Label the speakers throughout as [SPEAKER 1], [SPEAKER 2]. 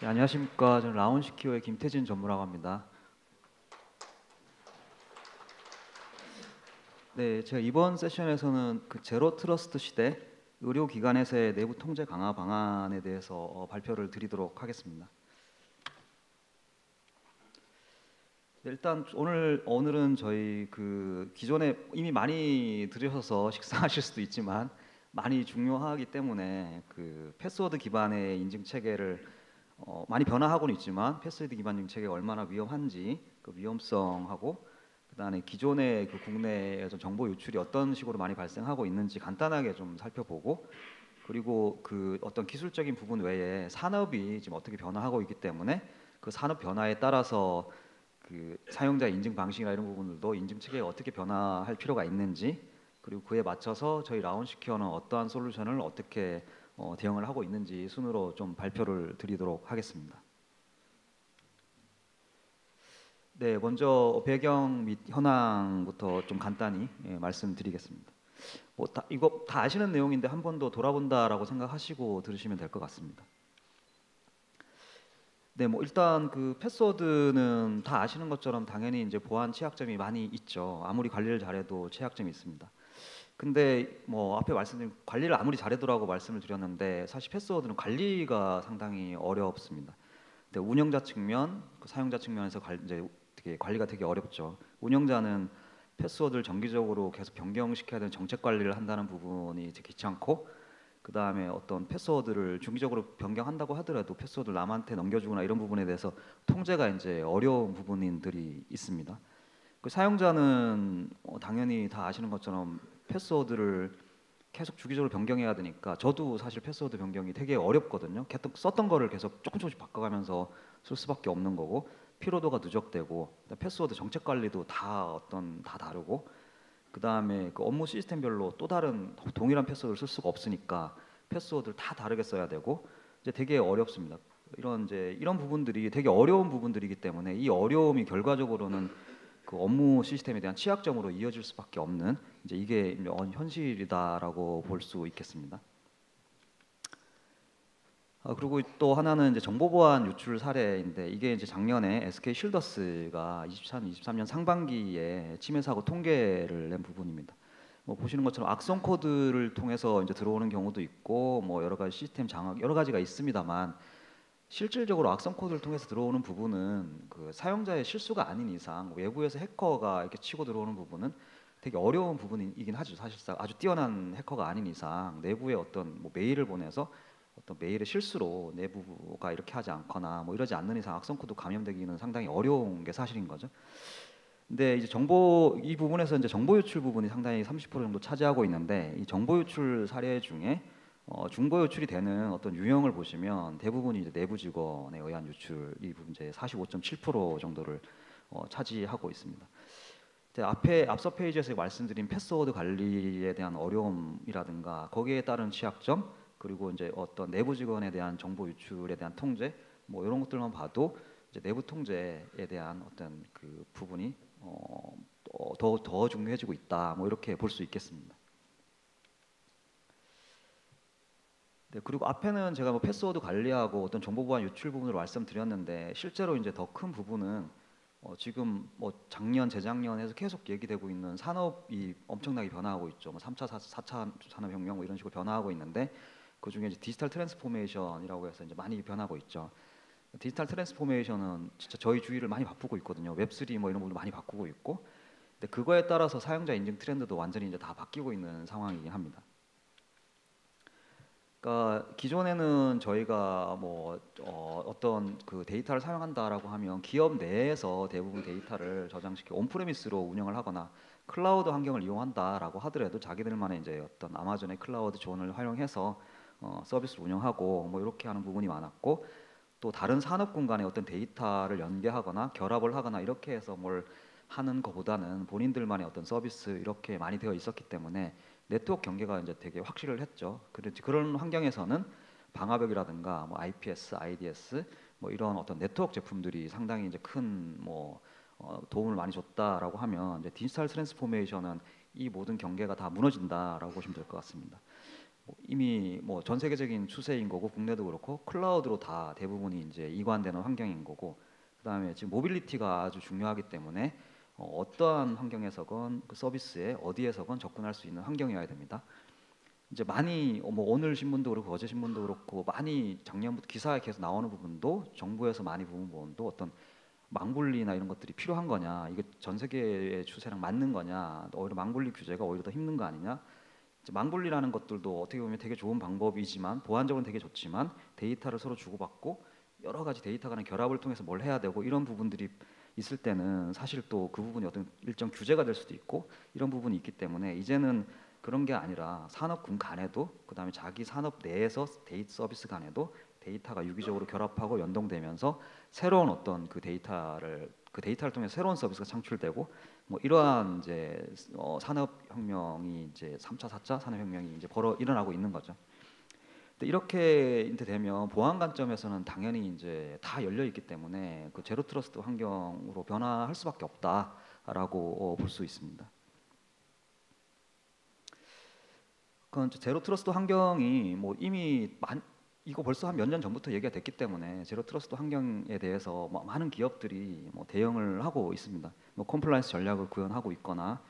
[SPEAKER 1] 네, 안녕하십니까. 저는 라운시키오의 김태진 전무라고 합니다. 네, 제가 이번 세션에서는 그 제로 트러스트 시대 의료기관에서의 내부 통제 강화 방안에 대해서 발표를 드리도록 하겠습니다. 네, 일단 오늘은 저희 그 기존에 이미 많이 들으셔서 식상하실 수도 있지만 많이 중요하기 때문에 그 패스워드 기반의 인증 체계를 많이 변화하고는 있지만 패스워드 기반 인증 체계가 얼마나 위험한지 그 위험성하고 그다음에 기존의 그 국내에서 정보 유출이 어떤 식으로 많이 발생하고 있는지 간단하게 좀 살펴보고, 그리고 그 어떤 기술적인 부분 외에 산업이 지금 어떻게 변화하고 있기 때문에 그 산업 변화에 따라서 그 사용자 인증 방식이나 이런 부분들도 인증 체계가 어떻게 변화할 필요가 있는지, 그리고 그에 맞춰서 저희 라운시큐어는 어떠한 솔루션을 어떻게 대응을 하고 있는지 순으로 좀 발표를 드리도록 하겠습니다. 네, 먼저 배경 및 현황부터 좀 간단히 말씀드리겠습니다. 이거 다 아시는 내용인데 한 번 더 돌아본다라고 생각하시고 들으시면 될 것 같습니다. 네, 뭐 일단 그 패스워드는 다 아시는 것처럼 당연히 이제 보안 취약점이 많이 있죠. 아무리 관리를 잘해도 취약점이 있습니다. 근데 뭐 앞에 말씀드린 관리를 아무리 잘해도라고 말씀을 드렸는데 사실 패스워드는 관리가 상당히 어렵습니다. 근데 운영자 측면, 그 사용자 측면에서 이제 되게 관리가 되게 어렵죠. 운영자는 패스워드를 정기적으로 계속 변경시켜야 되는 정책 관리를 한다는 부분이 되게 귀찮고, 그 다음에 어떤 패스워드를 중기적으로 변경한다고 하더라도 패스워드를 남한테 넘겨주거나 이런 부분에 대해서 통제가 이제 어려운 부분들이 있습니다. 그 사용자는 당연히 다 아시는 것처럼 패스워드를 계속 주기적으로 변경해야 되니까, 저도 사실 패스워드 변경이 되게 어렵거든요. 계속 썼던 거를 계속 조금씩 바꿔가면서 쓸 수밖에 없는 거고, 피로도가 누적되고, 패스워드 정책 관리도 다 다르고, 그 다음에 그 업무 시스템별로 또 다른 동일한 패스워드를 쓸 수가 없으니까 패스워드를 다 다르게 써야 되고, 이제 되게 어렵습니다. 이런 부분들이 되게 어려운 부분들이기 때문에 이 어려움이 결과적으로는 그 업무 시스템에 대한 취약점으로 이어질 수밖에 없는, 이제 이게 현실이다라고 볼 수 있겠습니다. 그리고 또 하나는 이제 정보보안 유출 사례인데, 이게 이제 작년에 SK 실더스가 23년 상반기에 침해 사고 통계를 낸 부분입니다. 뭐 보시는 것처럼 악성 코드를 통해서 이제 들어오는 경우도 있고, 뭐 여러 가지 시스템 장악 여러 가지가 있습니다만, 실질적으로 악성 코드를 통해서 들어오는 부분은 그 사용자의 실수가 아닌 이상 외부에서 해커가 이렇게 치고 들어오는 부분은 되게 어려운 부분이긴 하죠. 사실상 아주 뛰어난 해커가 아닌 이상 내부에 어떤 뭐 메일을 보내서 어떤 메일의 실수로 내부가 이렇게 하지 않거나 뭐 이러지 않는 이상 악성 코드 감염되기는 상당히 어려운 게 사실인 거죠. 근데 이제 이 부분에서 이제 정보 유출 부분이 상당히 30% 정도 차지하고 있는데, 이 정보 유출 사례 중에 중고 유출이 되는 어떤 유형을 보시면 대부분이 이제 내부 직원에 의한 유출이 이제 45.7% 정도를 차지하고 있습니다. 앞서 페이지에서 말씀드린 패스워드 관리에 대한 어려움이라든가 거기에 따른 취약점, 그리고 이제 어떤 내부 직원에 대한 정보 유출에 대한 통제, 뭐 이런 것들만 봐도 이제 내부 통제에 대한 어떤 그 부분이 더 중요해지고 있다, 뭐 이렇게 볼 수 있겠습니다. 네, 그리고 앞에는 제가 뭐 패스워드 관리하고 어떤 정보 보안 유출 부분을 말씀드렸는데, 실제로 이제 더 큰 부분은 지금 뭐 작년, 재작년 해서 계속 얘기되고 있는 산업이 엄청나게 변화하고 있죠. 뭐 3차, 4차 산업혁명 뭐 이런 식으로 변화하고 있는데, 그 중에 이제 디지털 트랜스포메이션이라고 해서 이제 많이 변하고 있죠. 디지털 트랜스포메이션은 진짜 저희 주위를 많이 바꾸고 있거든요. 웹3 뭐 이런 부분도 많이 바꾸고 있고, 근데 그거에 따라서 사용자 인증 트렌드도 완전히 이제 다 바뀌고 있는 상황이긴 합니다. 그러니까 기존에는 저희가 뭐 어떤 그 데이터를 사용한다라고 하면 기업 내에서 대부분 데이터를 저장시켜 온프레미스로 운영을 하거나 클라우드 환경을 이용한다라고 하더라도 자기들만의 이제 어떤 아마존의 클라우드 존을 활용해서 서비스를 운영하고 뭐 이렇게 하는 부분이 많았고, 또 다른 산업군 간의 어떤 데이터를 연계하거나 결합을 하거나 이렇게 해서 뭘 하는 것보다는 본인들만의 어떤 서비스 이렇게 많이 되어 있었기 때문에 네트워크 경계가 이제 되게 확실을 했죠. 그런 환경에서는 방화벽이라든가 뭐 IPS, IDS 뭐 이런 어떤 네트워크 제품들이 상당히 이제 큰 뭐 도움을 많이 줬다라고 하면, 이제 디지털 트랜스포메이션은 이 모든 경계가 다 무너진다라고 보시면 될 것 같습니다. 이미 뭐 전 세계적인 추세인 거고 국내도 그렇고 클라우드로 다 대부분이 이제 이관되는 환경인 거고 그다음에 지금 모빌리티가 아주 중요하기 때문에 어떠한 환경에서건 그 서비스에 어디에서건 접근할 수 있는 환경이어야 됩니다. 이제 많이 뭐 오늘 신문도 그렇고 어제 신문도 그렇고 많이 작년부터 기사에 계속 나오는 부분도 정부에서 많이 부분 부분도 어떤 망분리나 이런 것들이 필요한 거냐, 이게 전 세계의 추세랑 맞는 거냐, 오히려 망분리 규제가 오히려 더 힘든 거 아니냐. 이제 망분리라는 것들도 어떻게 보면 되게 좋은 방법이지만 보안적으로는 되게 좋지만 데이터를 서로 주고받고 여러 가지 데이터 간의 결합을 통해서 뭘 해야 되고 이런 부분들이 있을 때는 사실 또 그 부분이 어떤 일정 규제가 될 수도 있고 이런 부분이 있기 때문에 이제는 그런 게 아니라 산업군 간에도 그다음에 자기 산업 내에서 데이터 서비스 간에도 데이터가 유기적으로 결합하고 연동되면서 새로운 어떤 그 데이터를 통해 새로운 서비스가 창출되고 뭐 이러한 이제 산업혁명이 이제 3차, 4차 산업혁명이 이제 일어나고 있는 거죠. 근데 이렇게 이제 되면 보안 관점에서는 당연히 이제 다 열려 있기 때문에 그 제로 트러스트 환경으로 변화할 수밖에 없다라고 볼 수 있습니다. 그건 제로 트러스트 환경이 뭐 이미 이거 벌써 한 몇 년 전부터 얘기가 됐기 때문에 제로 트러스트 환경에 대해서 뭐 많은 기업들이 뭐 대응을 하고 있습니다. 뭐 컴플라이언스 전략을 구현하고 있거나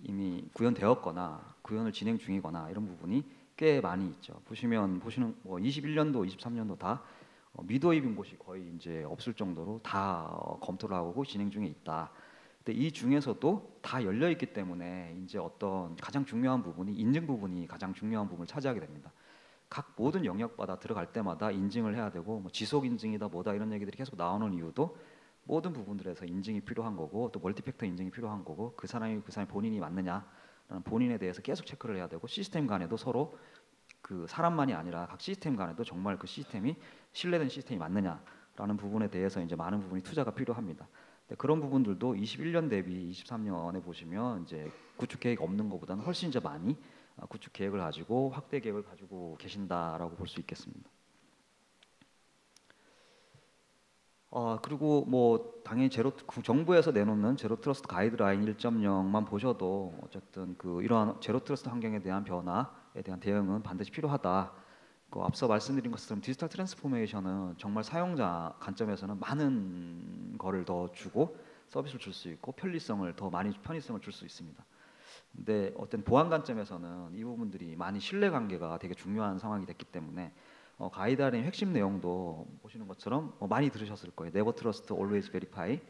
[SPEAKER 1] 이미 구현되었거나 구현을 진행 중이거나 이런 부분이 꽤 많이 있죠. 보시는 뭐 21년도, 23년도 다 미도입인 곳이 거의 이제 없을 정도로 다 검토를 하고 진행 중에 있다. 근데 이 중에서도 다 열려 있기 때문에 이제 어떤 가장 중요한 부분이 인증 부분이 가장 중요한 부분을 차지하게 됩니다. 각 모든 영역마다 들어갈 때마다 인증을 해야 되고 뭐 지속 인증이다 뭐다 이런 얘기들이 계속 나오는 이유도 모든 부분들에서 인증이 필요한 거고 또 멀티팩터 인증이 필요한 거고 그 사람이 본인이 맞느냐라는 본인에 대해서 계속 체크를 해야 되고 시스템 간에도 서로 그 사람만이 아니라 각 시스템 간에도 정말 그 시스템이 신뢰된 시스템이 맞느냐라는 부분에 대해서 이제 많은 부분이 투자가 필요합니다. 근데 그런 부분들도 21년 대비 23년에 보시면 이제 구축 계획 없는 것보다는 훨씬 이제 많이 구축 계획을 가지고 확대 계획을 가지고 계신다라고 볼 수 있겠습니다. 그리고 뭐 당연히 정부에서 내놓는 제로 트러스트 가이드라인 1.0만 보셔도 어쨌든 그 이러한 제로 트러스트 환경에 대한 변화에 대한 대응은 반드시 필요하다. 그 앞서 말씀드린 것처럼 디지털 트랜스포메이션은 정말 사용자 관점에서는 많은 거를 더 주고 서비스를 줄 수 있고 편리성을 줄 수 있습니다. 근데 어떤 보안 관점에서는 이 부분들이 많이 신뢰 관계가 되게 중요한 상황이 됐기 때문에 가이드라인 핵심 내용도 보시는 것처럼 많이 들으셨을 거예요. Never trust, always verify.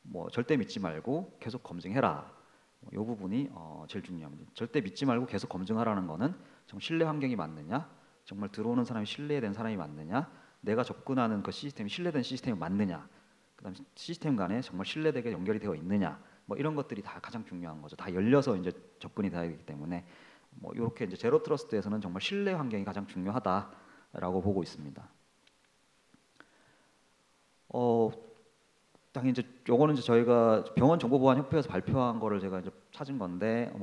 [SPEAKER 1] 뭐 절대 믿지 말고 계속 검증해라. 이 부분이 제일 중요합니다. 절대 믿지 말고 계속 검증하라는 거는 정말 신뢰 환경이 맞느냐, 정말 들어오는 사람이 신뢰된 사람이 맞느냐, 내가 접근하는 그 시스템이 신뢰된 시스템이 맞느냐, 그다음 시스템 간에 정말 신뢰되게 연결이 되어 있느냐, 뭐 이런 것들이 다 가장 중요한 거죠. 다 열려서 이제 접근이 돼야 되기 때문에 뭐 이렇게 이제 제로 트러스트에서는 정말 신뢰 환경이 가장 중요하다라고 보고 있습니다. 당연히 이제 요거는 이제 저희가 병원 정보보안협회에서 발표한 거를 제가 이제 찾은 건데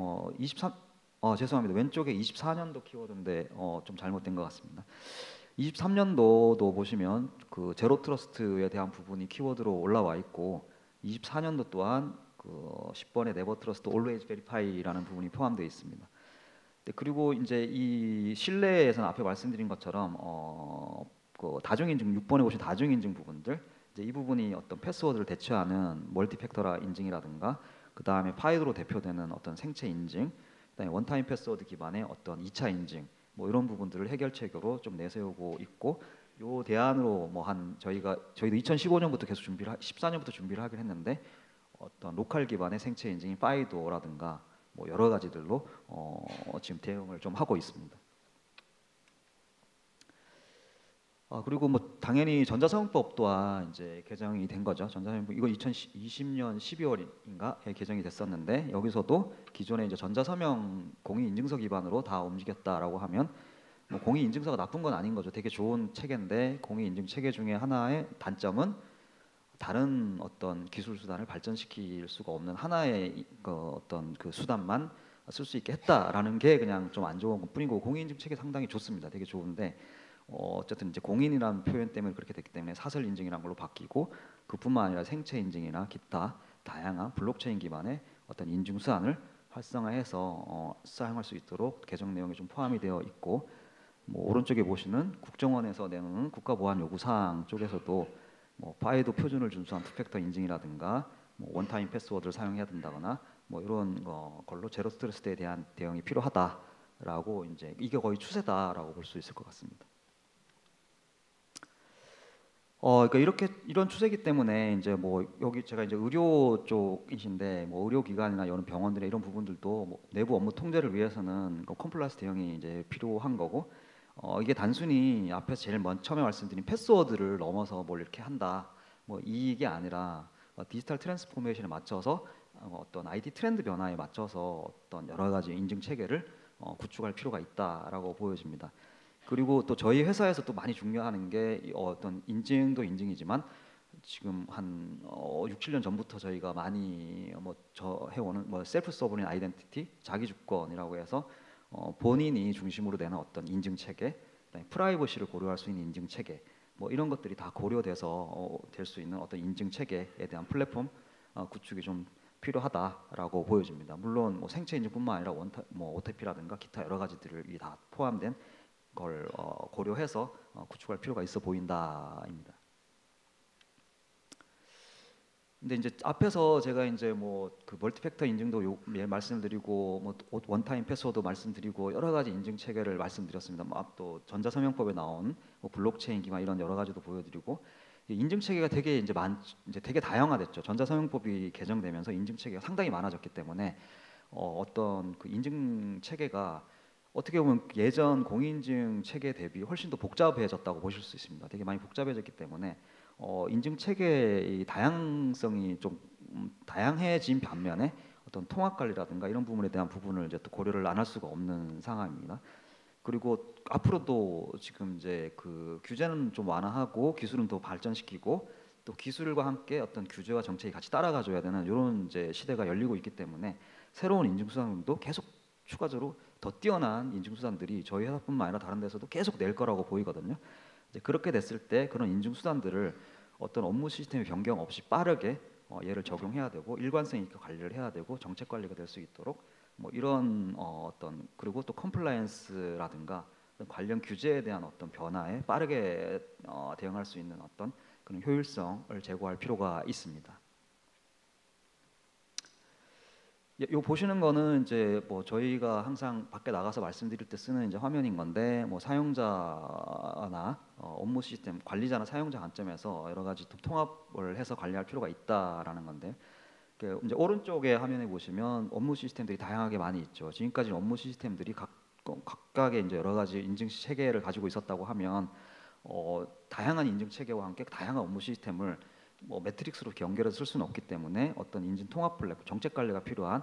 [SPEAKER 1] 죄송합니다. 왼쪽에 24년도 키워드인데 좀 잘못된 것 같습니다. 23년도도 보시면 그 제로 트러스트에 대한 부분이 키워드로 올라와 있고 24년도 또한 그 10번의 네버 트러스트 always verify라는 부분이 포함되어 있습니다. 그리고 이제 이 신뢰에서는 앞에 말씀드린 것처럼 그 다중인증 6번에 보신 다중인증 부분들 이제 이 부분이 어떤 패스워드를 대체하는 멀티팩터라 인증이라든가 그 다음에 파일로 대표되는 어떤 생체 인증, 그다음에 원타임 패스워드 기반의 어떤 2차 인증 뭐 이런 부분들을 해결책으로 좀 내세우고 있고 요 대안으로 저희도 2015년부터 계속 14년부터 준비를 하긴 했는데 어떤 로컬 기반의 생체 인증인 파이도라든가 뭐 여러 가지들로 지금 대응을 좀 하고 있습니다. 그리고 뭐 당연히 전자사용법 또한 이제 개정이 된 거죠. 전자사용법 이거 2020년 12월인가에 개정이 됐었는데 여기서도 기존에 이제 전자서명 공인인증서 기반으로 다 움직였다라고 하면 뭐 공인인증서가 나쁜 건 아닌 거죠. 되게 좋은 체계인데 공인인증 체계 중에 하나의 단점은 다른 어떤 기술 수단을 발전시킬 수가 없는 하나의 어떤 그 수단만 쓸 수 있게 했다라는 게 그냥 좀 안 좋은 것 뿐이고 공인인증 체계 상당히 좋습니다. 되게 좋은데 어쨌든 이제 공인이라는 표현 때문에 그렇게 됐기 때문에 사설 인증이라는 걸로 바뀌고 그뿐만 아니라 생체 인증이나 기타 다양한 블록체인 기반의 어떤 인증 수단을 활성화해서 사용할 수 있도록 개정 내용이 좀 포함이 되어 있고, 뭐 오른쪽에 보시는 국정원에서 내는 국가보안 요구사항 쪽에서도 뭐 파이도 표준을 준수한 투팩터 인증이라든가 뭐 원타임 패스워드를 사용해야 된다거나 뭐 이런 걸로 제로 트러스트에 대한 대응이 필요하다라고 이제 이게 거의 추세다라고 볼 수 있을 것 같습니다. 그러니까 이렇게 이런 추세기 때문에 이제 뭐 여기 제가 이제 의료 쪽이신데 뭐 의료기관이나 이런 병원들의 이런 부분들도 뭐 내부 업무 통제를 위해서는 컴플라이언스 대응이 이제 필요한 거고, 이게 단순히 앞에서 제일 처음에 말씀드린 패스워드를 넘어서 뭘 이렇게 한다 뭐 이게 아니라 디지털 트랜스포메이션에 맞춰서 어떤 IT 트렌드 변화에 맞춰서 어떤 여러 가지 인증 체계를 구축할 필요가 있다라고 보여집니다. 그리고 또 저희 회사에서 또 많이 중요한 게 어떤 인증도 인증이지만 지금 한 6, 7년 전부터 저희가 많이 저 해오는 셀프 서버린 아이덴티티, 자기 주권이라고 해서 본인이 중심으로 되는 어떤 인증 체계, 그다음에 프라이버시를 고려할 수 있는 인증 체계, 뭐 이런 것들이 다 고려돼서 될 수 있는 어떤 인증 체계에 대한 플랫폼 구축이 좀 필요하다라고 보여집니다. 물론 뭐 생체 인증뿐만 아니라 OTP라든가 기타 여러 가지들이 다 포함된 걸 고려해서 구축할 필요가 있어 보인다입니다. 근데 이제 앞에서 제가 이제 뭐 그 멀티팩터 인증도 말씀드리고 뭐 원타임 패스워드 말씀드리고 여러 가지 인증 체계를 말씀드렸습니다. 또 전자서명법에 나온 뭐 블록체인 기반 이런 여러 가지도 보여드리고, 인증 체계가 되게 이제 되게 다양화됐죠. 전자서명법이 개정되면서 인증 체계가 상당히 많아졌기 때문에 어떤 그 인증 체계가 어떻게 보면 예전 공인인증 체계 대비 훨씬 더 복잡해졌다고 보실 수 있습니다. 되게 많이 복잡해졌기 때문에 인증 체계의 다양성이 좀 다양해진 반면에 어떤 통합 관리라든가 이런 부분에 대한 부분을 이제 또 고려를 안 할 수가 없는 상황입니다. 그리고 앞으로도 지금 이제 그 규제는 좀 완화하고 기술은 더 발전시키고 또 기술과 함께 어떤 규제와 정책이 같이 따라가줘야 되는 이런 이제 시대가 열리고 있기 때문에 새로운 인증수단도 계속 추가적으로 더 뛰어난 인증수단들이 저희 회사뿐만 아니라 다른 데서도 계속 낼 거라고 보이거든요. 이제 그렇게 됐을 때 그런 인증수단들을 어떤 업무 시스템의 변경 없이 빠르게 얘를 적용해야 되고 일관성 있게 관리를 해야 되고 정책 관리가 될 수 있도록 뭐 이런 어떤 그리고 또 컴플라이언스라든가 관련 규제에 대한 어떤 변화에 빠르게 대응할 수 있는 어떤 그런 효율성을 제고할 필요가 있습니다. 요 보시는 거는 이제 뭐 저희가 항상 밖에 나가서 말씀드릴 때 쓰는 이제 화면인 건데 뭐 사용자나 업무 시스템 관리자나 사용자 관점에서 여러 가지 통합을 해서 관리할 필요가 있다라는 건데, 이제 오른쪽에 화면에 보시면 업무 시스템들이 다양하게 많이 있죠. 지금까지 업무 시스템들이 각각의 이제 여러 가지 인증 체계를 가지고 있었다고 하면 다양한 인증 체계와 함께 다양한 업무 시스템을 뭐 매트릭스로 연결해서 쓸 수는 없기 때문에 어떤 인증 통합 플랫폼, 정책 관리가 필요한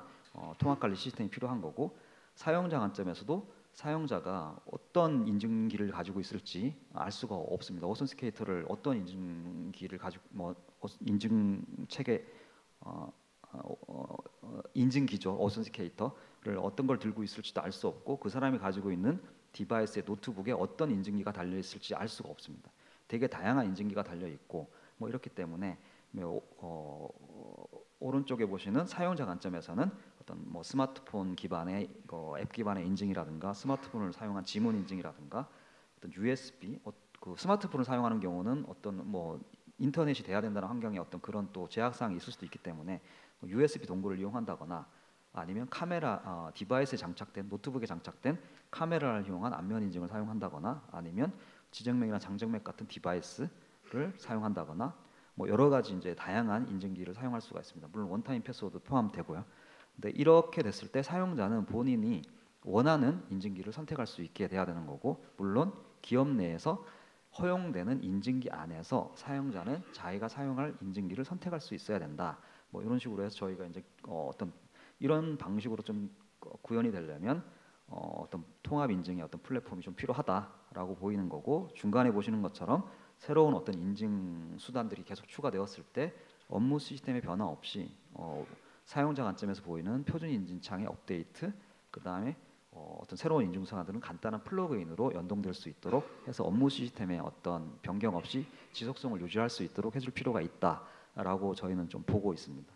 [SPEAKER 1] 통합 관리 시스템이 필요한 거고, 사용자 관점에서도 사용자가 어떤 인증기를 가지고 있을지 알 수가 없습니다. 오선스케이터를 어떤 인증기를 가지고 뭐 인증 체계 인증기죠. 오선스케이터를 어떤 걸 들고 있을지도 알 수 없고 그 사람이 가지고 있는 디바이스의 노트북에 어떤 인증기가 달려 있을지 알 수가 없습니다. 되게 다양한 인증기가 달려 있고 뭐 이렇기 때문에 오른쪽에 보시는 사용자 관점에서는 어떤 뭐 스마트폰 기반의 앱 기반의 인증이라든가 스마트폰을 사용한 지문 인증이라든가 어떤 USB 그 스마트폰을 사용하는 경우는 어떤 뭐 인터넷이 돼야 된다는 환경에 어떤 그런 또 제약 사항이 있을 수도 있기 때문에 USB 동굴을 이용한다거나 아니면 카메라 디바이스에 장착된 노트북에 장착된 카메라를 이용한 안면 인증을 사용한다거나 아니면 지정맥이나 장정맥 같은 디바이스를 사용한다거나 뭐 여러 가지 이제 다양한 인증기를 사용할 수가 있습니다. 물론 원타임 패스워드 포함되고요. 근데 이렇게 됐을 때 사용자는 본인이 원하는 인증기를 선택할 수 있게 돼야 되는 거고, 물론 기업 내에서 허용되는 인증기 안에서 사용자는 자기가 사용할 인증기를 선택할 수 있어야 된다. 뭐 이런 식으로 해서 저희가 이제 어떤 이런 방식으로 좀 구현이 되려면 어떤 통합 인증의 어떤 플랫폼이 좀 필요하다라고 보이는 거고, 중간에 보시는 것처럼 새로운 어떤 인증 수단들이 계속 추가되었을 때 업무 시스템의 변화 없이 사용자 관점에서 보이는 표준 인증창의 업데이트, 그 다음에 어떤 새로운 인증 수단들은 간단한 플러그인으로 연동될 수 있도록 해서 업무 시스템의 어떤 변경 없이 지속성을 유지할 수 있도록 해줄 필요가 있다라고 저희는 좀 보고 있습니다.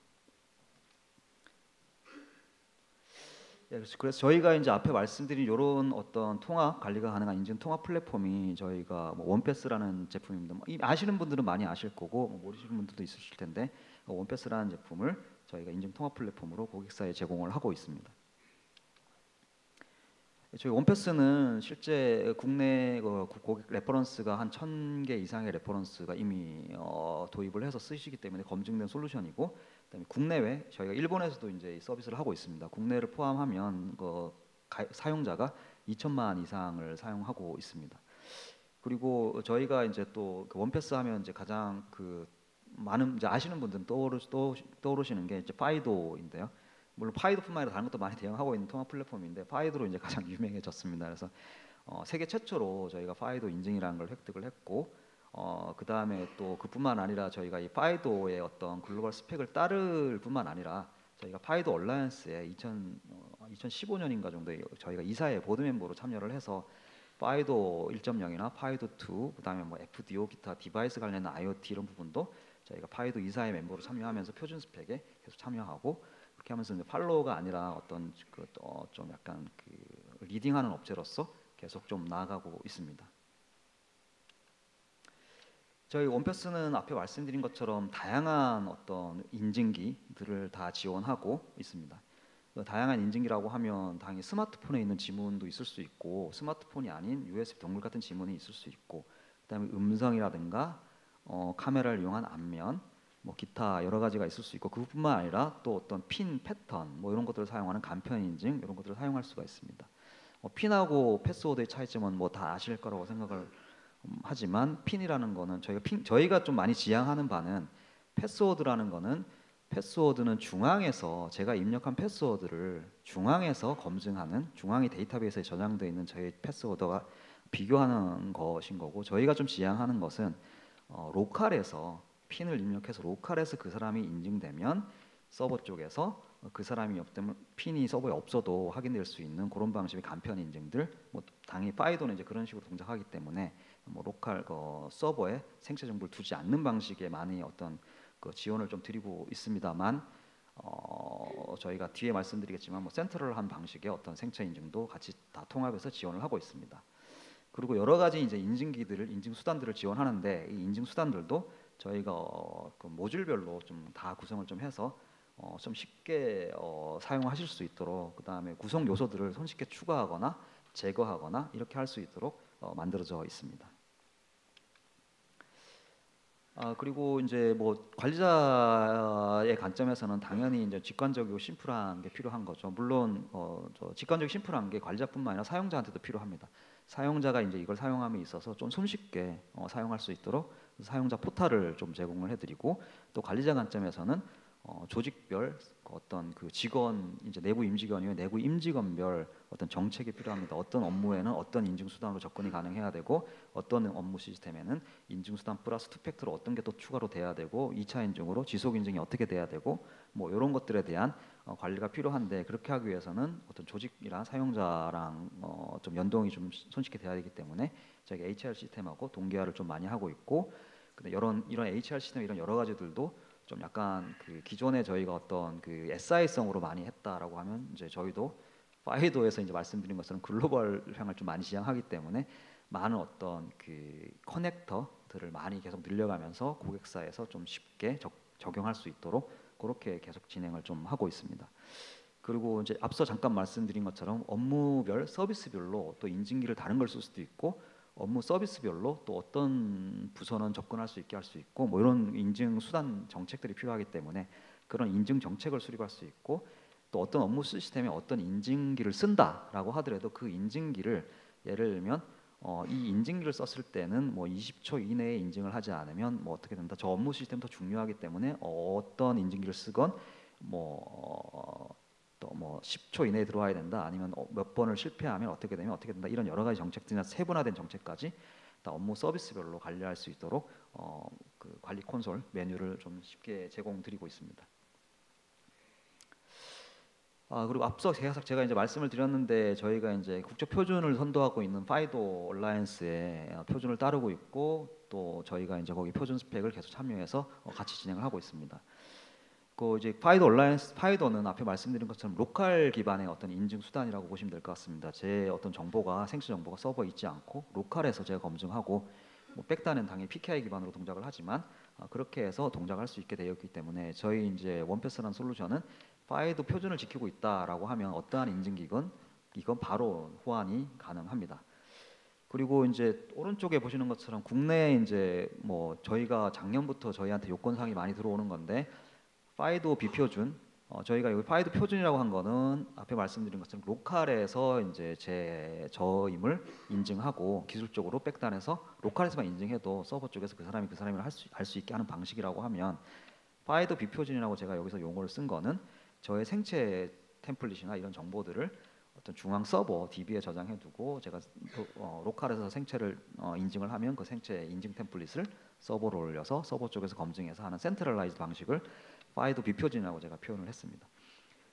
[SPEAKER 1] 예, 그래서 저희가 이제 앞에 말씀드린 이런 어떤 통합 관리가 가능한 인증 통합 플랫폼이 저희가 뭐 원패스라는 제품입니다. 아시는 분들은 많이 아실 거고 뭐 모르시는 분들도 있으실 텐데 원패스라는 제품을 저희가 인증 통합 플랫폼으로 고객사에 제공을 하고 있습니다. 저희 원패스는 실제 국내 고객 레퍼런스가 한 1,000개 이상의 레퍼런스가 이미 도입을 해서 쓰시기 때문에 검증된 솔루션이고, 그다음에 국내외 저희가 일본에서도 이제 서비스를 하고 있습니다. 국내를 포함하면 사용자가 2천만 이상을 사용하고 있습니다. 그리고 저희가 이제 또 그 원패스 하면 이제 가장 그 많은 이제 아시는 분들은 떠오르시는 게 이제 파이도인데요. 물론 파이도뿐만 아니라 다른 것도 많이 대응하고 있는 통합 플랫폼인데 파이도로 이제 가장 유명해졌습니다. 그래서 세계 최초로 저희가 파이도 인증이라는 걸 획득을 했고, 그 다음에 또 그뿐만 아니라 저희가 이 파이도의 어떤 글로벌 스펙을 따를 뿐만 아니라 저희가 파이도 얼라이언스에 2015년인가 정도에 저희가 이사회 보드 멤버로 참여를 해서 파이도 1.0이나 파이도 2, 그다음에 뭐 FDO 기타 디바이스 관련된 IoT 이런 부분도 저희가 파이도 이사회 멤버로 참여하면서 표준 스펙에 계속 참여하고, 그렇게 하면서 이제 팔로워가 아니라 어떤 좀 약간 그 리딩하는 업체로서 계속 좀 나아가고 있습니다. 저희 원패스는 앞에 말씀드린 것처럼 다양한 어떤 인증기들을 다 지원하고 있습니다. 다양한 인증기라고 하면 당연히 스마트폰에 있는 지문도 있을 수 있고, 스마트폰이 아닌 USB 동굴 같은 지문이 있을 수 있고, 그다음에 음성이라든가 카메라를 이용한 안면, 뭐 기타 여러 가지가 있을 수 있고, 그뿐만 아니라 또 어떤 핀 패턴 뭐 이런 것들을 사용하는 간편 인증 이런 것들을 사용할 수가 있습니다. 핀하고 패스워드의 차이점은 뭐 다 아실 거라고 생각을 하지만 핀이라는 거는 저희가 좀 많이 지향하는 바는 패스워드라는 거는 패스워드는 중앙에서 제가 입력한 패스워드를 중앙에서 검증하는, 중앙의 데이터베이스에 저장되어 있는 저희 패스워드와 비교하는 것인 거고, 저희가 좀 지향하는 것은 로컬에서 핀을 입력해서 로컬에서 그 사람이 인증되면 서버 쪽에서 그 사람이 없다면 핀이 서버에 없어도 확인될 수 있는 그런 방식의 간편 인증들, 뭐 당연히 파이도는 이제 그런 식으로 동작하기 때문에 뭐 로컬 서버에 생체 정보를 두지 않는 방식의 많이 어떤 그 지원을 좀 드리고 있습니다만, 저희가 뒤에 말씀드리겠지만 뭐 센트럴한 방식의 어떤 생체 인증도 같이 다 통합해서 지원을 하고 있습니다. 그리고 여러 가지 이제 인증 수단들을 지원하는데, 이 인증 수단들도 저희가 그 모듈별로 좀 다 구성을 좀 해서 좀 쉽게 사용하실 수 있도록, 그 다음에 구성 요소들을 손쉽게 추가하거나 제거하거나 이렇게 할 수 있도록 만들어져 있습니다. 그리고 이제 뭐 관리자의 관점에서는 당연히 이제 직관적이고 심플한 게 필요한 거죠. 물론 직관적이고 심플한 게 관리자뿐만 아니라 사용자한테도 필요합니다. 사용자가 이제 이걸 사용함에 있어서 좀 손쉽게 사용할 수 있도록 사용자 포탈을 좀 제공을 해드리고, 또 관리자 관점에서는 조직별 어떤 그 직원, 이제 내부 임직원이요 내부 임직원별 어떤 정책이 필요합니다. 어떤 업무에는 어떤 인증 수단으로 접근이 가능해야 되고, 어떤 업무 시스템에는 인증 수단 플러스 투팩터로 어떤 게 또 추가로 돼야 되고, 2차 인증으로 지속 인증이 어떻게 돼야 되고, 뭐 이런 것들에 대한 관리가 필요한데, 그렇게 하기 위해서는 어떤 조직이랑 사용자랑 좀 연동이 좀 손쉽게 돼야 되기 때문에 저희가 HR 시스템하고 동기화를 좀 많이 하고 있고, 근데 이런 HR 시스템 이런 여러 가지들도 좀 약간 그 기존에 저희가 어떤 그 SI성으로 많이 했다라고 하면, 이제 저희도 파이도에서 이제 말씀드린 것처럼 글로벌형을 좀 많이 지향하기 때문에 많은 어떤 그 커넥터들을 많이 계속 늘려가면서 고객사에서 좀 쉽게 적용할 수 있도록 그렇게 계속 진행을 좀 하고 있습니다. 그리고 이제 앞서 잠깐 말씀드린 것처럼 업무별 서비스별로 또 인증기를 다른 걸 쓸 수도 있고, 업무 서비스별로 또 어떤 부서는 접근할 수 있게 할 수 있고, 뭐 이런 인증 수단 정책들이 필요하기 때문에 그런 인증 정책을 수립할 수 있고, 또 어떤 업무 시스템에 어떤 인증기를 쓴다라고 하더라도 그 인증기를 예를 들면 이 인증기를 썼을 때는 뭐 20초 이내에 인증을 하지 않으면 뭐 어떻게 된다. 저 업무 시스템 더 중요하기 때문에 어떤 인증기를 쓰건 뭐 또 뭐 10초 이내에 들어와야 된다, 아니면 몇 번을 실패하면 어떻게 되면 어떻게 된다, 이런 여러 가지 정책들이나 세분화된 정책까지 다 업무 서비스별로 관리할 수 있도록 그 관리 콘솔 메뉴를 좀 쉽게 제공드리고 있습니다. 그리고 앞서 제가 이제 말씀을 드렸는데, 저희가 이제 국제 표준을 선도하고 있는 파이도 얼라이언스의 표준을 따르고 있고, 또 저희가 이제 거기 표준 스펙을 계속 참여해서 같이 진행을 하고 있습니다. 그 이제 파이도 온라인 파이도는 앞에 말씀드린 것처럼 로컬 기반의 어떤 인증 수단이라고 보시면 될 것 같습니다. 제 어떤 정보가 생체 정보가 서버에 있지 않고 로컬에서 제가 검증하고 뭐 백단은 당연히 PKI 기반으로 동작을 하지만 그렇게 해서 동작할 수 있게 되어 있기 때문에 저희 이제 원패스라는 솔루션은 파이도 표준을 지키고 있다라고 하면 어떠한 인증기건 이건 바로 호환이 가능합니다. 그리고 이제 오른쪽에 보시는 것처럼 국내에 이제 뭐 저희가 작년부터 저희한테 요건사항이 많이 들어오는 건데 파이도 비표준 저희가 여기 파이도 표준이라고 한 거는 앞에 말씀드린 것처럼 로컬에서 이제 저임을 인증하고 기술적으로 백단에서 로컬에서만 인증해도 서버 쪽에서 그 사람이 그 사람을 알 수 있게 하는 방식이라고 하면 파이도 비표준이라고 제가 여기서 용어를 쓴 거는 저의 생체 템플릿이나 이런 정보들을 어떤 중앙 서버 DB에 저장해두고 제가 로컬에서 생체를 인증을 하면 그 생체 인증 템플릿을 서버로 올려서 서버 쪽에서 검증해서 하는 센트럴라이즈 방식을 파이도 비표준이라고 제가 표현을 했습니다.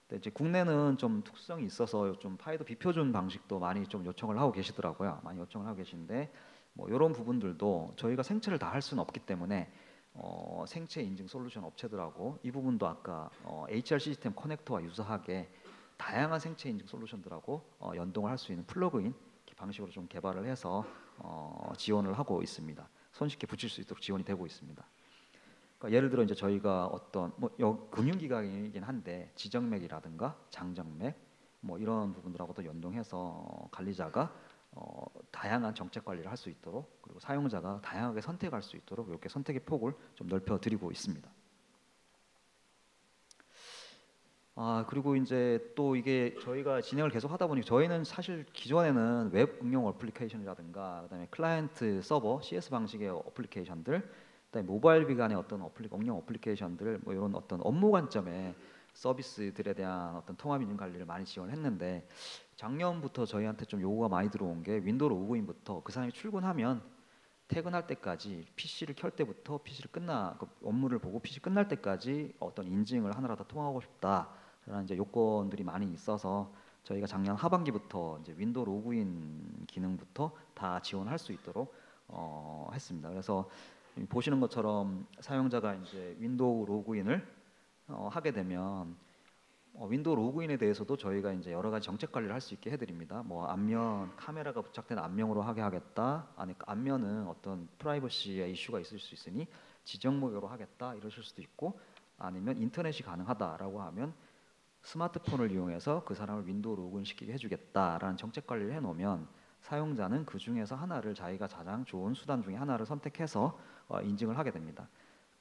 [SPEAKER 1] 근데 이제 국내는 좀 특성이 있어서 좀 파이도 비표준 방식도 많이 좀 요청을 하고 계시더라고요. 많이 요청을 하고 계신데 뭐 이런 부분들도 저희가 생체를 다 할 수는 없기 때문에 생체 인증 솔루션 업체들하고 이 부분도 아까 HR 시스템 커넥터와 유사하게 다양한 생체 인증 솔루션들하고 연동을 할 수 있는 플러그인 방식으로 좀 개발을 해서 지원을 하고 있습니다. 손쉽게 붙일 수 있도록 지원이 되고 있습니다. 그러니까 예를 들어 이제 저희가 어떤 뭐 금융기관이긴 한데 지정맥이라든가 장정맥 뭐 이런 부분들하고도 연동해서 관리자가 다양한 정책 관리를 할 수 있도록 그리고 사용자가 다양하게 선택할 수 있도록 이렇게 선택의 폭을 좀 넓혀드리고 있습니다. 그리고 이제 또 이게 저희가 진행을 계속 하다 보니 저희는 사실 기존에는 웹 응용 어플리케이션이라든가 그다음에 클라이언트 서버 CS 방식의 어플리케이션들 그다음에 모바일 기반의 어떤 응용 어플리케이션들 뭐 이런 어떤 업무 관점의 서비스들에 대한 어떤 통합 인증 관리를 많이 지원을 했는데 작년부터 저희한테 좀 요구가 많이 들어온 게 윈도우 로그인부터 그 사람이 출근하면 퇴근할 때까지 PC를 켤 때부터 그 업무를 보고 PC 끝날 때까지 어떤 인증을 하나라도 통하고 싶다라는 이제 요건들이 많이 있어서 저희가 작년 하반기부터 이제 윈도우 로그인 기능부터 다 지원할 수 있도록 했습니다. 그래서 보시는 것처럼 사용자가 이제 윈도우 로그인을 하게 되면 윈도우 로그인에 대해서도 저희가 이제 여러 가지 정책 관리를 할 수 있게 해드립니다. 뭐 앞면 카메라가 부착된 앞면으로 하게 하겠다. 아니 앞면은 어떤 프라이버시의 이슈가 있을 수 있으니 지정 모드로 하겠다 이러실 수도 있고 아니면 인터넷이 가능하다라고 하면 스마트폰을 이용해서 그 사람을 윈도우 로그인 시키게 해주겠다라는 정책 관리를 해놓으면 사용자는 그 중에서 하나를 자기가 가장 좋은 수단 중에 하나를 선택해서 인증을 하게 됩니다.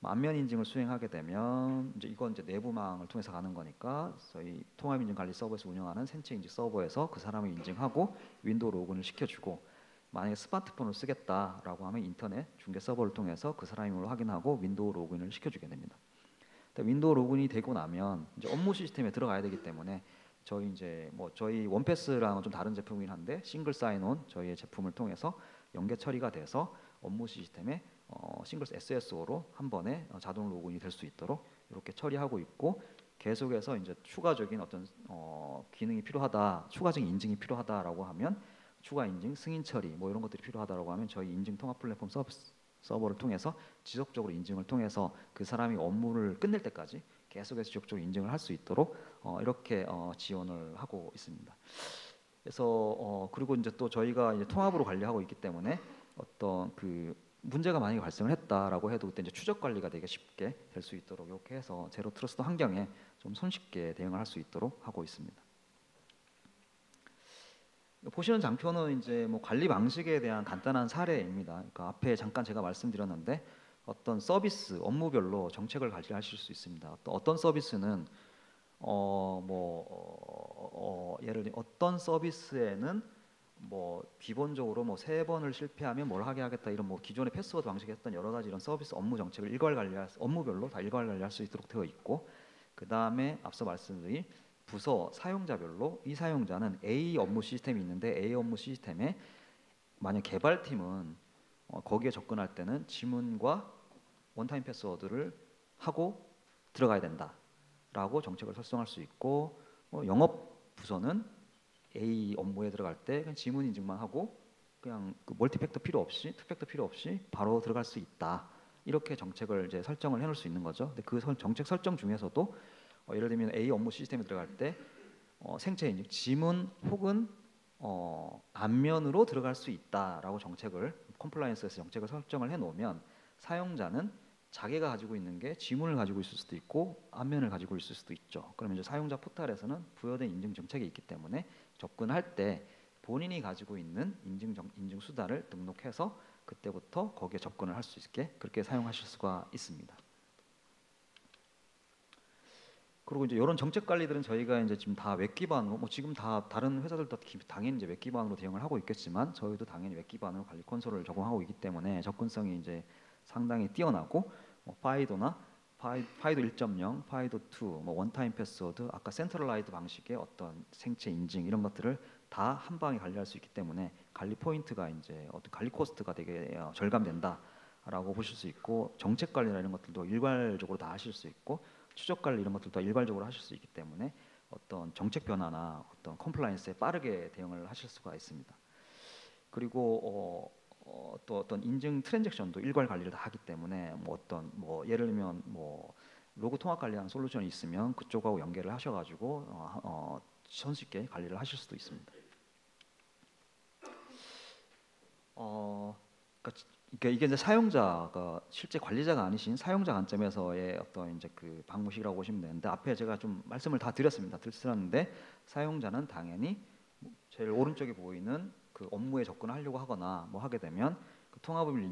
[SPEAKER 1] 안면 인증을 수행하게 되면 이건 이제 내부망을 통해서 가는 거니까 저희 통합 인증 관리 서버에서 운영하는 생체 인증 서버에서 그 사람을 인증하고 윈도우 로그인을 시켜주고 만약에 스마트폰을 쓰겠다라고 하면 인터넷 중개 서버를 통해서 그 사람임을 확인하고 윈도우 로그인을 시켜주게 됩니다. 윈도우 로그인이 되고 나면 이제 업무 시스템에 들어가야 되기 때문에 저희 원패스랑은 좀 다른 제품이긴 한데 싱글 사인온 저희의 제품을 통해서 연계 처리가 돼서 업무 시스템에 싱글 SSO로 한 번에 자동 로그인이 될 수 있도록 이렇게 처리하고 있고 계속해서 이제 추가적인 어떤 기능이 필요하다, 추가적인 인증이 필요하다라고 하면 추가 인증, 승인 처리 뭐 이런 것들이 필요하다라고 하면 저희 인증 통합 플랫폼 서버를 통해서 지속적으로 인증을 통해서 그 사람이 업무를 끝낼 때까지 계속해서 지속적으로 인증을 할 수 있도록 이렇게 지원을 하고 있습니다. 그래서 그리고 이제 또 저희가 이제 통합으로 관리하고 있기 때문에 어떤 그 문제가 만약에 발생을 했다라고 해도 그때 이제 추적 관리가 되게 쉽게 될 수 있도록 이렇게 해서 제로 트러스트 환경에 좀 손쉽게 대응을 할 수 있도록 하고 있습니다. 보시는 장표는 이제 뭐 관리 방식에 대한 간단한 사례입니다. 그러니까 앞에 잠깐 제가 말씀드렸는데 어떤 서비스 업무별로 정책을 관리하실 수 있습니다. 어떤 서비스는 예를 들어 어떤 서비스에는 뭐 기본적으로 뭐 3번을 실패하면 뭘 하게 하겠다 이런 뭐 기존의 패스워드 방식에 했던 여러 가지 이런 서비스 업무 정책을 업무별로 다 일괄 관리할 수 있도록 되어 있고 그 다음에 앞서 말씀드린 부서 사용자별로 이 사용자는 A 업무 시스템이 있는데 A 업무 시스템에 만약 개발팀은 거기에 접근할 때는 지문과 원타임 패스워드를 하고 들어가야 된다라고 정책을 설정할 수 있고 영업 부서는 A 업무에 들어갈 때 그냥 지문 인증만 하고 그냥 그 멀티팩터 필요 없이 투팩터 필요 없이 바로 들어갈 수 있다. 이렇게 정책을 이제 설정을 해놓을 수 있는 거죠. 근데 그 정책 설정 중에서도 예를 들면 A 업무 시스템에 들어갈 때 생체 인증, 지문 혹은 안면으로 들어갈 수 있다라고 정책을 컴플라이언스에서 정책을 설정을 해놓으면 사용자는 자기가 가지고 있는 게 지문을 가지고 있을 수도 있고 안면을 가지고 있을 수도 있죠. 그러면 이제 사용자 포털에서는 부여된 인증 정책이 있기 때문에 접근할 때 본인이 가지고 있는 인증 수단을 등록해서 그때부터 거기에 접근을 할 수 있게 그렇게 사용하실 수가 있습니다. 그리고 이제 이런 정책 관리들은 저희가 이제 지금 다 웹 기반으로 뭐 지금 다 다른 회사들도 당연히 이제 웹 기반으로 대응을 하고 있겠지만 저희도 당연히 웹 기반으로 관리 콘솔을 적용하고 있기 때문에 접근성이 이제 상당히 뛰어나고 파이도나 파이도 1.0, 파이도 2, 뭐 원타임 패스워드, 아까 센트럴라이드 방식의 어떤 생체 인증 이런 것들을 다 한 방에 관리할 수 있기 때문에 관리 포인트가 이제 어떤 관리 코스트가 되게 절감된다라고 보실 수 있고 정책 관리나 이런 것들도 일괄적으로 다 하실 수 있고 추적 관리 이런 것들도 일괄적으로 하실 수 있기 때문에 어떤 정책 변화나 어떤 컴플라이언스에 빠르게 대응을 하실 수가 있습니다. 그리고 또 어떤 인증 트랜잭션도 일괄 관리를 다 하기 때문에 뭐 예를 들면 뭐 로그 통합 관리하는 솔루션이 있으면 그쪽하고 연계를 하셔가지고 손쉽게 관리를 하실 수도 있습니다. 그러니까 이게 이제 사용자가 실제 관리자가 아니신 사용자 관점에서의 어떤 이제 그 방식이라고 보시면 되는데 앞에 제가 좀 말씀을 다 드렸는데 사용자는 당연히 제일 오른쪽에 보이는 그 업무에 접근하려고 하거나 뭐 하게 되면 그 통합을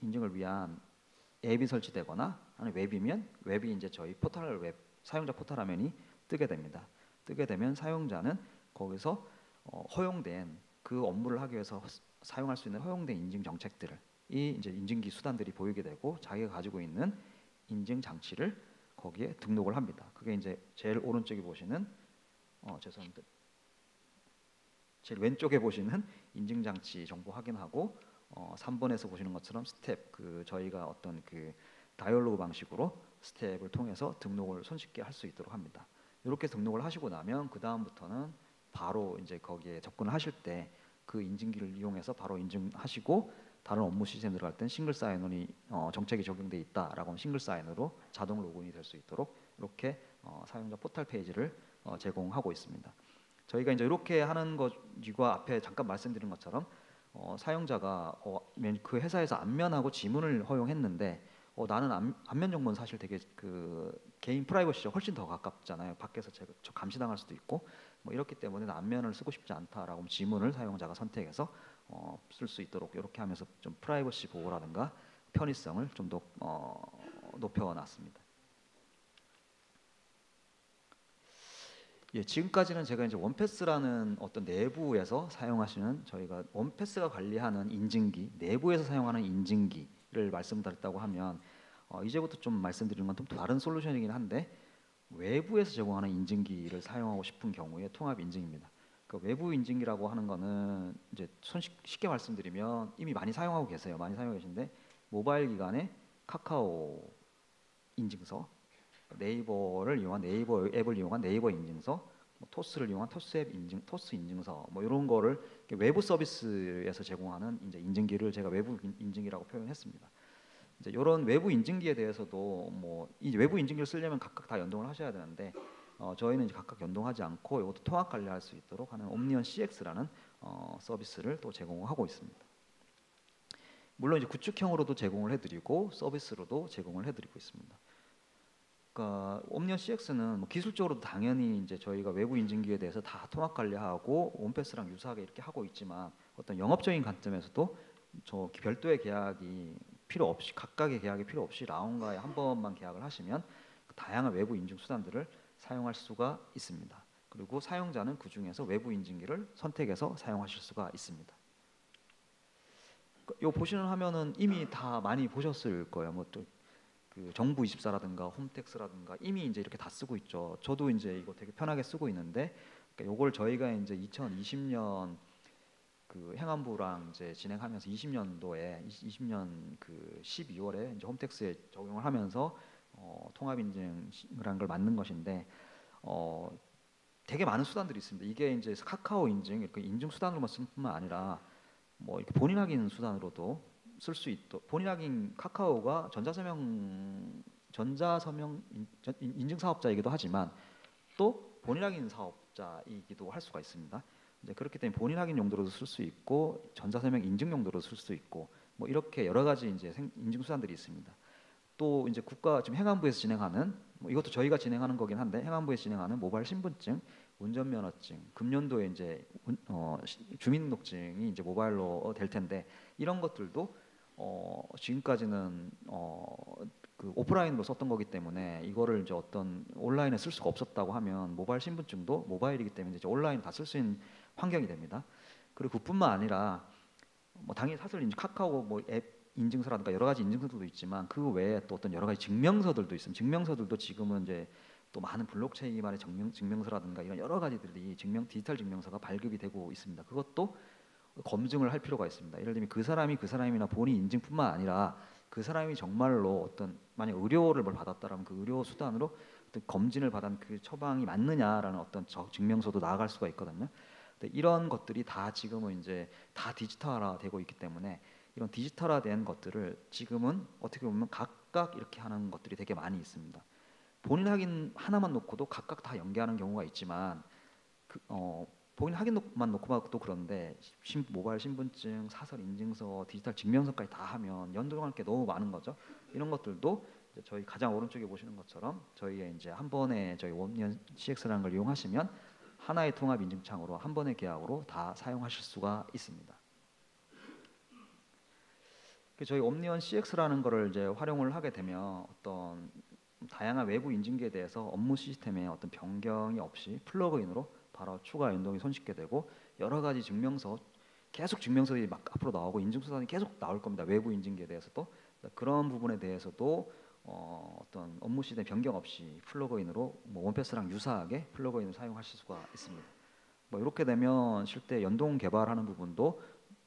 [SPEAKER 1] 인증을 위한 앱이 설치되거나 아니면 웹이면 웹이 이제 저희 포털 웹 사용자 포털 화면이 뜨게 됩니다. 뜨게 되면 사용자는 거기서 허용된 그 업무를 하기 위해서 사용할 수 있는 허용된 인증 정책들을 이 이제 인증기 수단들이 보이게 되고 자기가 가지고 있는 인증 장치를 거기에 등록을 합니다. 그게 이제 제일 오른쪽에 보시는 죄송합니다. 제일 왼쪽에 보시는 인증 장치 정보 확인하고 3번에서 보시는 것처럼 스텝 그 저희가 어떤 그 다이얼로그 방식으로 스텝을 통해서 등록을 손쉽게 할 수 있도록 합니다. 이렇게 등록을 하시고 나면 그 다음부터는 바로 이제 거기에 접근을 하실 때 그 인증기를 이용해서 바로 인증하시고 다른 업무 시스템 들어갈 땐 싱글 사인온이 정책이 적용돼 있다라고 하면 싱글 사인으로 자동 로그인이 될 수 있도록 이렇게 사용자 포털 페이지를 제공하고 있습니다. 저희가 이제 이렇게 하는 것과 앞에 잠깐 말씀드린 것처럼 사용자가 그 회사에서 안면하고 지문을 허용했는데 나는 안면 정보는 사실 되게 그 개인 프라이버시가 훨씬 더 가깝잖아요. 밖에서 저 감시당할 수도 있고 뭐 이렇기 때문에 안면을 쓰고 싶지 않다라고 하면 지문을 사용자가 선택해서 쓸 수 있도록 이렇게 하면서 좀 프라이버시 보호라든가 편의성을 좀 더 높여놨습니다. 예, 지금까지는 제가 이제 원패스라는 어떤 내부에서 사용하시는 저희가 원패스가 관리하는 인증기 내부에서 사용하는 인증기를 말씀드렸다고 하면 이제부터 좀 말씀드리는 건 좀 다른 솔루션이긴 한데 외부에서 제공하는 인증기를 사용하고 싶은 경우에 통합 인증입니다. 그 외부 인증기라고 하는 거는 이제 쉽게 말씀드리면 이미 많이 사용하고 계세요. 많이 사용하고 계신데 모바일 기반의 카카오 인증서, 네이버를 이용한 네이버 앱을 이용한 네이버 인증서, 토스를 이용한 토스 앱 인증, 토스 인증서 뭐 이런 거를 외부 서비스에서 제공하는 이제 인증기를 제가 외부 인증기라고 표현했습니다. 이제 이런 외부 인증기에 대해서도 뭐 이 외부 인증기를 쓰려면 각각 다 연동을 하셔야 되는데 저희는 이제 각각 연동하지 않고 이것도 통합 관리할 수 있도록 하는 옴니언 CX라는 서비스를 또 제공하고 있습니다. 물론 이제 구축형으로도 제공을 해드리고 서비스로도 제공을 해드리고 있습니다. 그러니까 옴니언 CX는 뭐 기술적으로도 당연히 이제 저희가 외부 인증기에 대해서 다 통합 관리하고 원패스랑 유사하게 이렇게 하고 있지만 어떤 영업적인 관점에서도 저 별도의 계약이 필요 없이 각각의 계약이 필요 없이 라운가에 한 번만 계약을 하시면 다양한 외부 인증 수단들을 사용할 수가 있습니다. 그리고 사용자는 그 중에서 외부 인증기를 선택해서 사용하실 수가 있습니다. 요 보시는 화면은 이미 다 많이 보셨을 거예요. 뭐 또 그 정부24라든가 홈택스라든가 이미 이제 이렇게 다 쓰고 있죠. 저도 이제 이거 되게 편하게 쓰고 있는데 그러니까 요걸 저희가 이제 2020년 그 행안부랑 이제 진행하면서 20년 그 12월에 이제 홈택스에 적용을 하면서 통합 인증이라는 걸 만든 것인데 되게 많은 수단들이 있습니다. 이게 이제 카카오 인증 이렇게 인증 수단으로만 쓸 뿐만 아니라 뭐 이렇게 본인 확인 수단으로도 쓸 수 있도록 본인 확인 카카오가 전자서명 인증 사업자이기도 하지만 또 본인 확인 사업자이기도 할 수가 있습니다. 이제 그렇기 때문에 본인 확인 용도로도 쓸 수 있고 전자서명 인증 용도로 쓸 수 있고 뭐 이렇게 여러 가지 이제 인증 수단들이 있습니다. 또 이제 국가 지금 행안부에서 진행하는 뭐 이것도 저희가 진행하는 거긴 한데 행안부에서 진행하는 모바일 신분증, 운전면허증, 금년도에 이제 주민등록증이 이제 모바일로 될 텐데 이런 것들도 지금까지는 그 오프라인으로 썼던 거기 때문에 이거를 이제 어떤 온라인에 쓸 수가 없었다고 하면 모바일 신분증도 모바일이기 때문에 이제 온라인 다 쓸 수 있는 환경이 됩니다. 그리고 그뿐만 아니라 뭐 당연히 사설 인증 카카오 뭐 앱 인증서라든가 여러 가지 인증서들도 있지만 그 외에 또 어떤 여러 가지 증명서들도 있습니다. 증명서들도 지금은 이제 또 많은 블록체인 기반의 증명서라든가 이런 여러 가지들이 디지털 증명서가 발급이 되고 있습니다. 그것도 검증을 할 필요가 있습니다. 예를 들면 그 사람이나 본인 인증뿐만 아니라 그 사람이 정말로 어떤 만약 의료를 뭘 받았다라면 그 의료 수단으로 어떤 검진을 받은 그 처방이 맞느냐라는 어떤 증명서도 나아갈 수가 있거든요. 근데 이런 것들이 다 지금은 이제 다 디지털화되고 있기 때문에 이런 디지털화된 것들을 지금은 어떻게 보면 각각 이렇게 하는 것들이 되게 많이 있습니다. 본인 확인 하나만 놓고도 각각 다 연계하는 경우가 있지만 본인 확인만 놓고 봐도 그런데 모바일 신분증, 사설 인증서, 디지털 증명서까지 다 하면 연동할 게 너무 많은 거죠. 이런 것들도 이제 저희 가장 오른쪽에 보시는 것처럼 저희의 이제 한 번에 저희 옴니언 CX라는 걸 이용하시면 하나의 통합 인증창으로 한 번의 계약으로 다 사용하실 수가 있습니다. 저희 옴니언 CX라는 거를 이제 활용을 하게 되면 어떤 다양한 외부 인증기에 대해서 업무 시스템에 어떤 변경이 없이 플러그인으로 바로 추가 연동이 손쉽게 되고 여러 가지 계속 증명서들이 막 앞으로 나오고 인증수단이 계속 나올 겁니다. 외부 인증기에 대해서도 그런 부분에 대해서도 어떤 업무 시스템 변경 없이 플러그인으로 뭐 원패스랑 유사하게 플러그인을 사용하실 수가 있습니다. 뭐 이렇게 되면 실제 연동 개발하는 부분도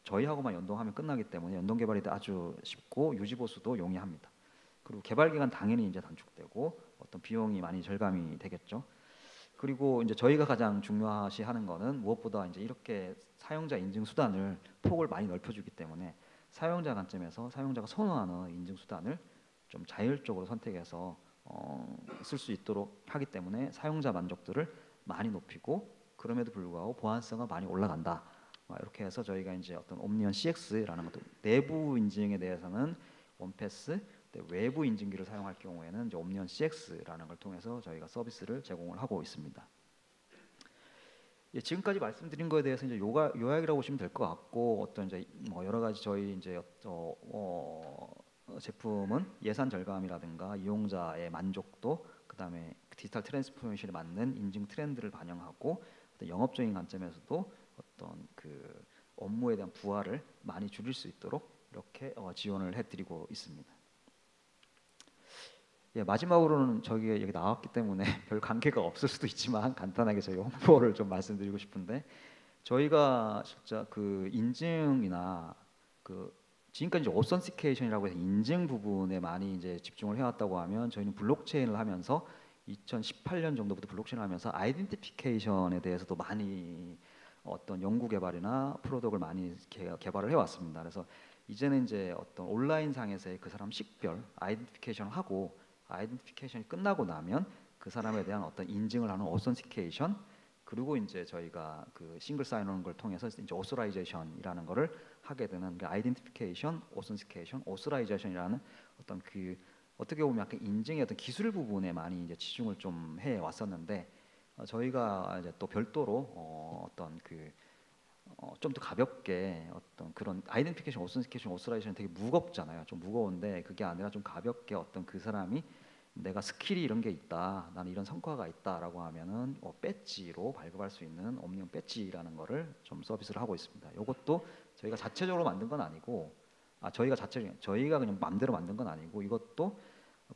[SPEAKER 1] 저희하고만 연동하면 끝나기 때문에 연동 개발이 아주 쉽고 유지 보수도 용이합니다. 그리고 개발 기간 당연히 이제 단축되고 어떤 비용이 많이 절감이 되겠죠. 그리고 이제 저희가 가장 중요시하는 거는 무엇보다 이제 이렇게 사용자 인증 수단을 폭을 많이 넓혀주기 때문에 사용자 관점에서 사용자가 선호하는 인증 수단을 좀 자율적으로 선택해서 쓸 수 있도록 하기 때문에 사용자 만족도를 많이 높이고 그럼에도 불구하고 보안성은 많이 올라간다. 이렇게 해서 저희가 이제 어떤 옴니언 CX라는 것도 내부 인증에 대해서는 원패스, 외부 인증기를 사용할 경우에는 이제 옴니언 CX라는 걸 통해서 저희가 서비스를 제공을 하고 있습니다. 지금까지 말씀드린 거에 대해서 이제 요약이라고 보시면 될 것 같고 어떤 이제 뭐 여러 가지 저희 이제 제품은 예산 절감이라든가 이용자의 만족도, 그다음에 디지털 트랜스포메이션에 맞는 인증 트렌드를 반영하고 어떤 영업적인 관점에서도 어떤 그 업무에 대한 부하를 많이 줄일 수 있도록 이렇게 지원을 해드리고 있습니다. 마지막으로는 저기 여기 나왔기 때문에 별 관계가 없을 수도 있지만 간단하게 저희 홍보를 좀 말씀드리고 싶은데 저희가 진짜 그 인증이나 그 지금까지 이제 오선티케이션이라고 해서 인증 부분에 많이 이제 집중을 해왔다고 하면 저희는 블록체인을 하면서 2018년 정도부터 블록체인을 하면서 아이덴티피케이션에 대해서도 많이 어떤 연구 개발이나 프로덕트를 많이 개발을 해왔습니다. 그래서 이제는 이제 어떤 온라인 상에서의 그 사람 식별 아이덴티피케이션을 하고 아이덴티피케이션이 끝나고 나면 그 사람에 대한 어떤 인증을 하는 오선티케이션 그리고 이제 저희가 그 싱글 사인온을 걸 통해서 이제 오소라이제이션이라는 거를 하게 되는 그 아이덴티피케이션, 오선티케이션, 오소라이제이션이라는 어떤 그 어떻게 보면 약간 인증의 어떤 기술 부분에 많이 이제 치중을 좀 해 왔었는데 저희가 이제 또 별도로 어떤 그 좀 더 가볍게 어떤 그런 아이덴티피케이션, 오선티케이션, 오소라이제이션 되게 무겁잖아요. 좀 무거운데 그게 아니라 좀 가볍게 어떤 그 사람이 내가 스킬이 이런 게 있다, 나는 이런 성과가 있다라고 하면은 배지로 발급할 수 있는 옴니언 배지라는 거를 좀 서비스를 하고 있습니다. 이것도 저희가 자체적으로 만든 건 아니고, 저희가 그냥 마음대로 만든 건 아니고 이것도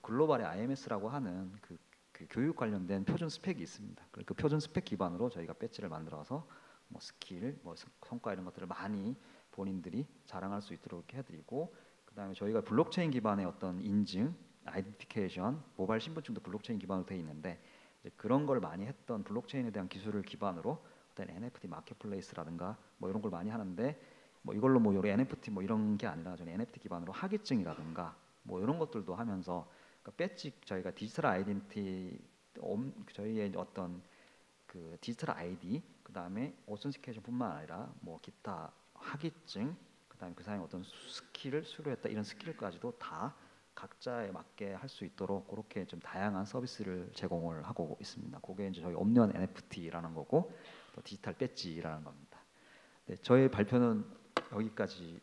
[SPEAKER 1] 글로벌의 IMS라고 하는 그 교육 관련된 표준 스펙이 있습니다. 그 표준 스펙 기반으로 저희가 배지를 만들어서 뭐 스킬, 뭐 성과 이런 것들을 많이 본인들이 자랑할 수 있도록 이렇게 해드리고, 그다음에 저희가 블록체인 기반의 어떤 인증, 아이덴티피케이션, 모바일 신분증도 블록체인 기반으로 되어 있는데 이제 그런 걸 많이 했던 블록체인에 대한 기술을 기반으로 어떤 NFT 마켓플레이스라든가 뭐 이런 걸 많이 하는데 뭐 이걸로 뭐 요런 NFT 뭐 이런 게 아니라 저는 NFT 기반으로 학위증이라든가 뭐 이런 것들도 하면서 그러니까 배지 저희가 디지털 아이덴티 저희의 어떤 그 디지털 아이디 그다음에 오센티케이션뿐만 아니라 뭐 기타 학위증 그다음에 그 사람의 어떤 스킬을 수료했다 이런 스킬까지도 다 각자에 맞게 할 수 있도록 그렇게 좀 다양한 서비스를 제공을 하고 있습니다. 그게 이제 저희 옴니언 NFT라는 거고 또 디지털 배지라는 겁니다. 네, 저의 발표는 여기까지